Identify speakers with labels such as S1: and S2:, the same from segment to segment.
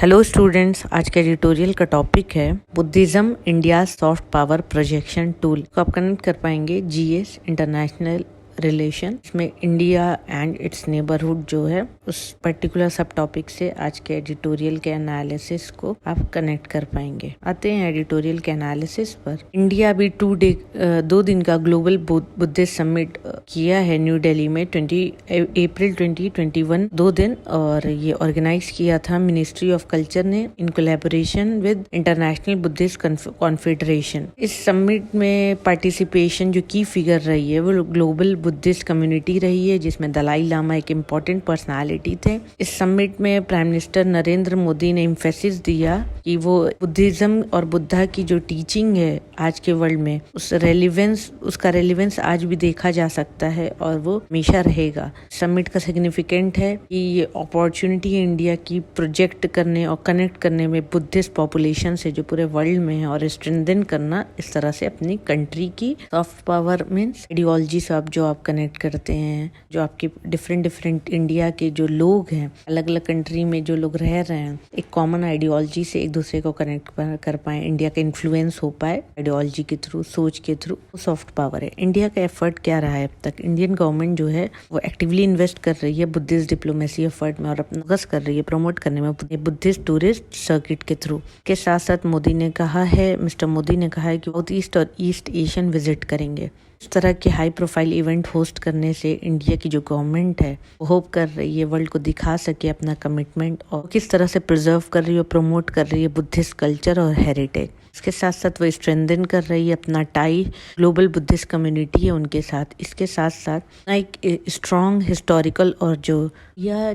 S1: Hello students, आज के editorial का टॉपिक है Buddhism India soft power projection tool को आप कनेक्ट कर पाएंगे जीएस इंटरनेशनल रिलेशन इसमें इंडिया एंड इट्स नेबरहुड जो है उस पर्टिकुलर सब टॉपिक से आज के एडिटोरियल के एनालिसिस को आप कनेक्ट कर पाएंगे। आते हैं एडिटोरियल के एनालिसिस पर। इंडिया अभी 2 दिन का ग्लोबल बुद्धिस्ट समिट किया है न्यू दिल्ली में 20 अप्रैल 2021 2 दिन, और ये ऑर्गेनाइज किया था मिनिस्ट्री ऑफ कल्चर ने in collaboration with international Buddhist confederation. इस समिट में पार्टिसिपेशन जो की फिगर रही है वो ग्लोबल बुद्धिस्ट कम्युनिटी रही है, जिसमें दलाई लामा एक इम्पोर्टेंट पर्सनालिटी थे। इस समिट में प्राइम मिनिस्टर नरेंद्र मोदी ने एम्फेसिस दिया कि वो बुद्धिज्म और बुद्धा की जो टीचिंग है आज के वर्ल्ड में उसका रेलिवेंस आज भी देखा जा सकता है और वो हमेशा रहेगा। समिट का सिग्निफिकेंट है कि ये अपॉर्चुनिटी है इंडिया की प्रोजेक्ट करने और कनेक्ट करने में बुद्धिस्ट पॉपुलेशन से जो पूरे वर्ल्ड में है, और स्ट्रेंथन करना इस तरह से अपनी कंट्री की सॉफ्ट पावर मीन्स आइडियोलॉजी से आप कनेक्ट करते हैं। जो आपके डिफरेंट इंडिया के जो लोग हैं, अलग अलग कंट्री में जो लोग रह रहे हैं, एक कॉमन आइडियोलॉजी से एक दूसरे को कनेक्ट कर पाए, इंडिया का इन्फ्लुएंस हो पाए आइडियोलॉजी के थ्रू, सोच के थ्रू, सॉफ्ट पावर है। इंडिया का एफर्ट क्या रहा है अब तक? इंडियन गवर्नमेंट जो है वो एक्टिवली इन्वेस्ट कर रही है बुद्धिस्ट डिप्लोमेसी एफर्ट में और अपना फोकस कर रही है प्रमोट करने में बुद्धिस्ट टूरिस्ट सर्किट के थ्रू। के साथ साथ मिस्टर मोदी ने कहा है कि साउथ ईस्ट और ईस्ट एशियन विजिट करेंगे। इस तरह के हाई प्रोफाइल इवेंट होस्ट करने से इंडिया की जो गवर्नमेंट है वो होप कर रही है वर्ल्ड को दिखा सके अपना कमिटमेंट और किस तरह से प्रिजर्व कर रही है, प्रमोट कर रही है बुद्धिस्ट कल्चर और हेरिटेज। इसके साथ साथ वो स्ट्रेंथन कर रही है अपना टाई ग्लोबल बुद्धिस्ट कम्युनिटी है उनके साथ। इसके साथ साथ एक स्ट्रॉन्ग हिस्टोरिकल और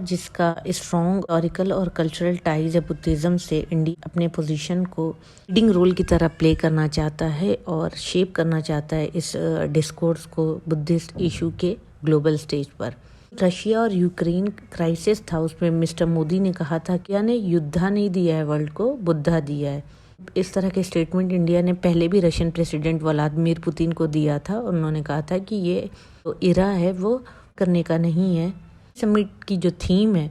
S1: जिसका स्ट्रॉन्ग हिस्टोरिकल और कल्चरल टाइज है बुद्धिज्म से, इंडिया अपने पोजीशन को लीडिंग रोल की तरह प्ले करना चाहता है और शेप करना चाहता है इस डिस्कोर्स को बुद्धिस्ट इशू के ग्लोबल स्टेज पर। रशिया और यूक्रेन क्राइसिस था, उसमें मिस्टर मोदी ने कहा था कि यानी युद्धा नहीं दिया है वर्ल्ड को, बुद्धा दिया है। इस तरह के स्टेटमेंट इंडिया ने पहले भी रशियन प्रेसिडेंट व्लादिमीर पुतिन को दिया था और उन्होंने कहा था कि ये जो इरा है वो करने का नहीं है। समिट की जो थीम है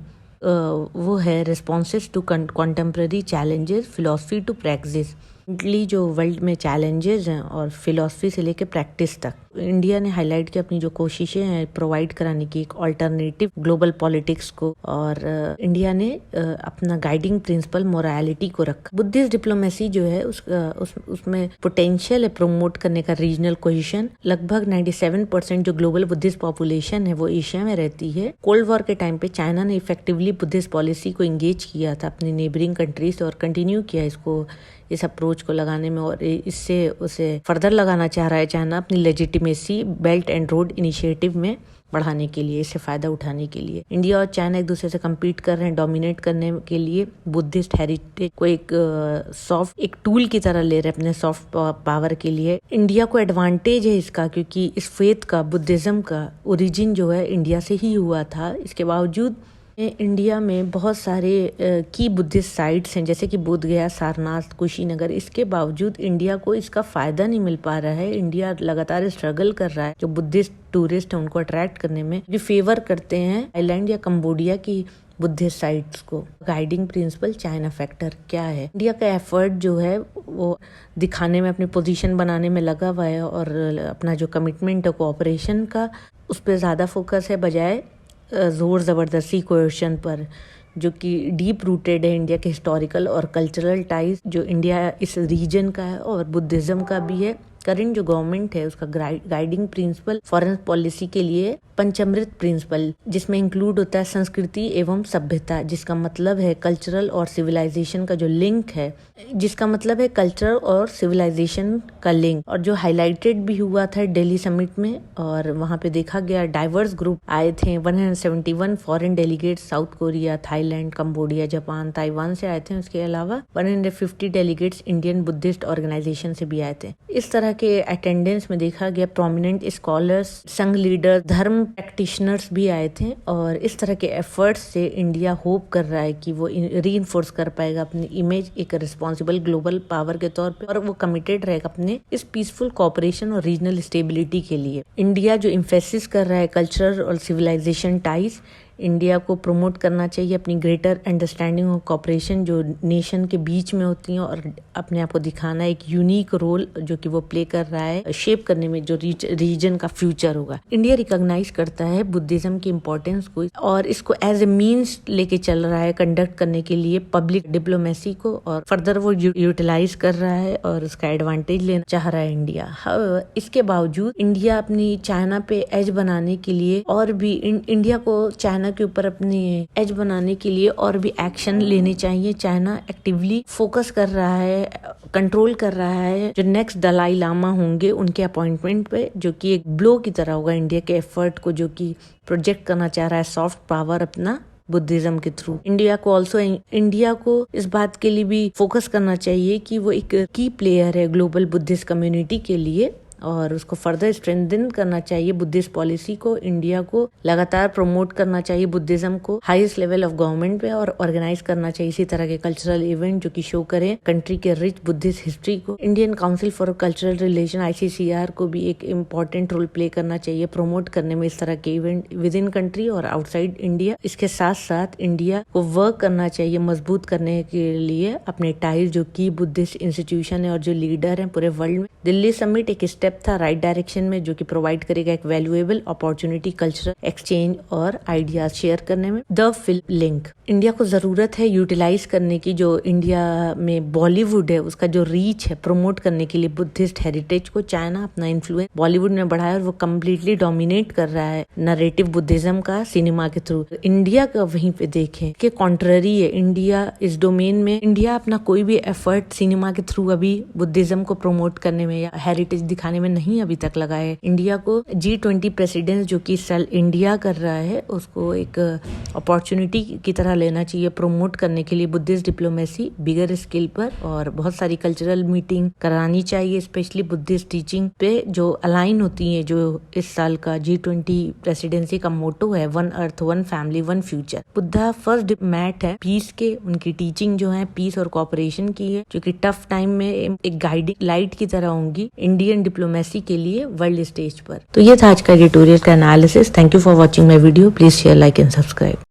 S1: वो है responses to contemporary challenges, philosophy to practice. जो वर्ल्ड में चैलेंजेस हैं और फिलॉसफी से लेकर प्रैक्टिस तक इंडिया ने हाईलाइट की अपनी जो कोशिशें हैं प्रोवाइड कराने की एक ऑल्टरनेटिव ग्लोबल पॉलिटिक्स को, और इंडिया ने अपना गाइडिंग प्रिंसिपल मोरालिटी को रखा। बुद्धिस्ट डिप्लोमेसी जो है उसमें पोटेंशियल है प्रमोट करने का रीजनल कोहेशन। लगभग 97% जो ग्लोबल बुद्धिस्ट पॉपुलेशन है वो एशिया में रहती है। कोल्ड वॉर के टाइम पे चाइना ने इफेक्टिवली बुद्धिस्ट पॉलिसी को एंगेज किया था अपनी नेबरिंग कंट्रीज और कंटिन्यू किया इस अप्रोच को लगाने में, और इससे उसे फर्दर लगाना चाह रहा है चाइना अपनी legitimacy belt and road initiative में बढ़ाने के लिए, इससे फायदा उठाने के लिए। इंडिया और चाइना एक दूसरे से कम्पीट कर रहे हैं डोमिनेट करने के लिए बुद्धिस्ट हेरिटेज को एक टूल की तरह ले रहे हैं अपने सॉफ्ट पावर के लिए। इंडिया को एडवांटेज है इसका, क्योंकि इस फेथ का, बुद्धिज्म का ओरिजिन जो है इंडिया से ही हुआ था। इसके बावजूद इंडिया में बहुत सारे की बुद्धिस्ट साइट्स हैं, जैसे कि बोध गया, सारनाथ, कुशीनगर। इसके बावजूद इंडिया को इसका फायदा नहीं मिल पा रहा है। इंडिया लगातार स्ट्रगल कर रहा है जो बुद्धिस्ट टूरिस्ट है उनको अट्रैक्ट करने में, जो फेवर करते हैं थाईलैंड या कंबोडिया की बुद्धिस्ट साइट्स को। गाइडिंग प्रिंसिपल चाइना फैक्टर क्या है? इंडिया का एफर्ट जो है वो दिखाने में, अपनी पोजीशन बनाने में लगा हुआ है और अपना जो कमिटमेंट है कोऑपरेशन का उस पर ज्यादा फोकस है बजाय जोर ज़बरदस्ती कोएर्शन पर, जो कि डीप रूटेड है इंडिया के हिस्टोरिकल और कल्चरल टाइज जो इंडिया इस रीजन का है और बुद्धिज्म का भी है। करंट जो गवर्नमेंट है उसका गाइडिंग प्रिंसिपल फॉरेन पॉलिसी के लिए पंचामृत प्रिंसिपल, जिसमें इंक्लूड होता है संस्कृति एवं सभ्यता, जिसका मतलब है कल्चरल और सिविलाइजेशन का जो लिंक है, जिसका मतलब है कल्चर और सिविलाइजेशन का लिंक, और जो हाईलाइटेड भी हुआ था दिल्ली समिट में। और वहां पे देखा गया डाइवर्स ग्रुप आए थे, 171 foreign delegate south Korea, Thailand, Cambodia, Japan, Taiwan से आए थे। उसके अलावा 150 डेलीगेट्स इंडियन बुद्धिस्ट ऑर्गेनाइजेशन से भी आए थे। इस तरह के अटेंडेंस में देखा गया प्रोमिनेंट स्कॉलर्स, संघ लीडर, धर्म प्रैक्टिशनर्स भी आए थे। और इस तरह के एफर्ट्स से इंडिया होप कर रहा है कि वो रीइंफोर्स कर पाएगा अपनी इमेज एक रिस्पॉन्सिबल ग्लोबल पावर के तौर पे, और वो कमिटेड रहेगा अपने इस पीसफुल कोऑपरेशन और रीजनल स्टेबिलिटी के लिए। इंडिया जो एम्फेसिस कर रहा है कल्चरल और सिविलाइजेशन टाइज, इंडिया को प्रमोट करना चाहिए अपनी ग्रेटर अंडरस्टैंडिंग और कॉपरेशन जो नेशन के बीच में होती हैं, और अपने आप को दिखाना एक यूनिक रोल जो कि वो प्ले कर रहा है शेप करने में जो रीजन का फ्यूचर होगा। इंडिया रिकॉग्नाइज करता है बुद्धिज्म की इम्पोर्टेंस को और इसको एज ए मीन्स लेके चल रहा है कंडक्ट करने के लिए पब्लिक डिप्लोमेसी को, और फर्दर वो यूटिलाइज कर रहा है और उसका एडवांटेज लेना चाह रहा है इंडिया। इसके बावजूद इंडिया अपनी चाइना पे एज बनाने के लिए और भी इंडिया को चाइना के ऊपर अपनी एज बनाने के लिए और भी एक्शन लेने चाहिए। चाइना एक्टिवली फोकस कर रहा है, कंट्रोल कर रहा है जो नेक्स्ट दलाई लामा होंगे उनके अपॉइंटमेंट पे, जो कि एक ब्लो की तरह होगा इंडिया के एफर्ट को जो कि प्रोजेक्ट करना चाह रहा है सॉफ्ट पावर अपना बुद्धिज्म के थ्रू। इंडिया को इस बात के लिए भी फोकस करना चाहिए कि वो एक की प्लेयर है ग्लोबल बुद्धिस्ट कम्युनिटी के लिए, और उसको फर्दर स्ट्रेंथन करना चाहिए बुद्धिस्ट पॉलिसी को। इंडिया को लगातार प्रमोट करना चाहिए बुद्धिज्म को हाईएस्ट लेवल ऑफ गवर्नमेंट पे, और ऑर्गेनाइज करना चाहिए इसी तरह के कल्चरल इवेंट जो कि शो करें कंट्री के रिच बुद्धिस्ट हिस्ट्री को। Indian council for cultural relation ICCR को भी एक इम्पोर्टेंट रोल प्ले करना चाहिए प्रमोट करने में इस तरह के इवेंट विद इन कंट्री और आउटसाइड इंडिया। इसके साथ साथ इंडिया को वर्क करना चाहिए मजबूत करने के लिए अपने टाइज जो की बुद्धिस्ट इंस्टीट्यूशन है और जो लीडर है पूरे वर्ल्ड में। दिल्ली समिट एक स्टेप था राइट डायरेक्शन में जो कि प्रोवाइड करेगा एक वैल्यूएबल अपॉर्चुनिटी कल्चरल एक्सचेंज और आइडियाज शेयर करने में। द फिल्म लिंक, इंडिया को जरूरत है यूटिलाइज करने की जो इंडिया में बॉलीवुड है उसका जो रीच है प्रमोट करने के लिए बुद्धिस्ट हेरिटेज को। चाइना अपना इन्फ्लुएंस बॉलीवुड में बढ़ाया और वो कम्प्लीटली डोमिनेट कर रहा है नरेटिव बुद्धिज्म का सिनेमा के थ्रू। इंडिया का वहीं पे देखें कि कॉन्ट्ररी है, इंडिया इस डोमेन में इंडिया अपना कोई भी एफर्ट सिनेमा के थ्रू अभी बुद्धिज्म को प्रमोट करने में या हेरिटेज दिखाने में नहीं अभी तक लगा है। इंडिया को G20 प्रेसिडेंस जो कि इस साल इंडिया कर रहा है उसको एक अपॉर्चुनिटी की तरह लेना चाहिए प्रमोट करने के लिए बुद्धिस्ट डिप्लोमेसी बिगर स्केल पर, और बहुत सारी कल्चरल मीटिंग करानी चाहिए स्पेशली बुद्धिस्ट टीचिंग पे जो अलाइन होती है। जो इस साल का G20 प्रेसिडेंसी का मोटो है one earth one family one future. Buddha first diplomat है पीस के, उनकी टीचिंग जो है पीस और कोऑपरेशन की है जो कि टफ टाइम में एक गाइडिंग लाइट की तरह होंगी इंडियन डिप्लोमेसी के लिए वर्ल्ड स्टेज पर। तो ये था आज का एडिटोरियल का analysis. Thank you for watching my video. Please share, like and subscribe.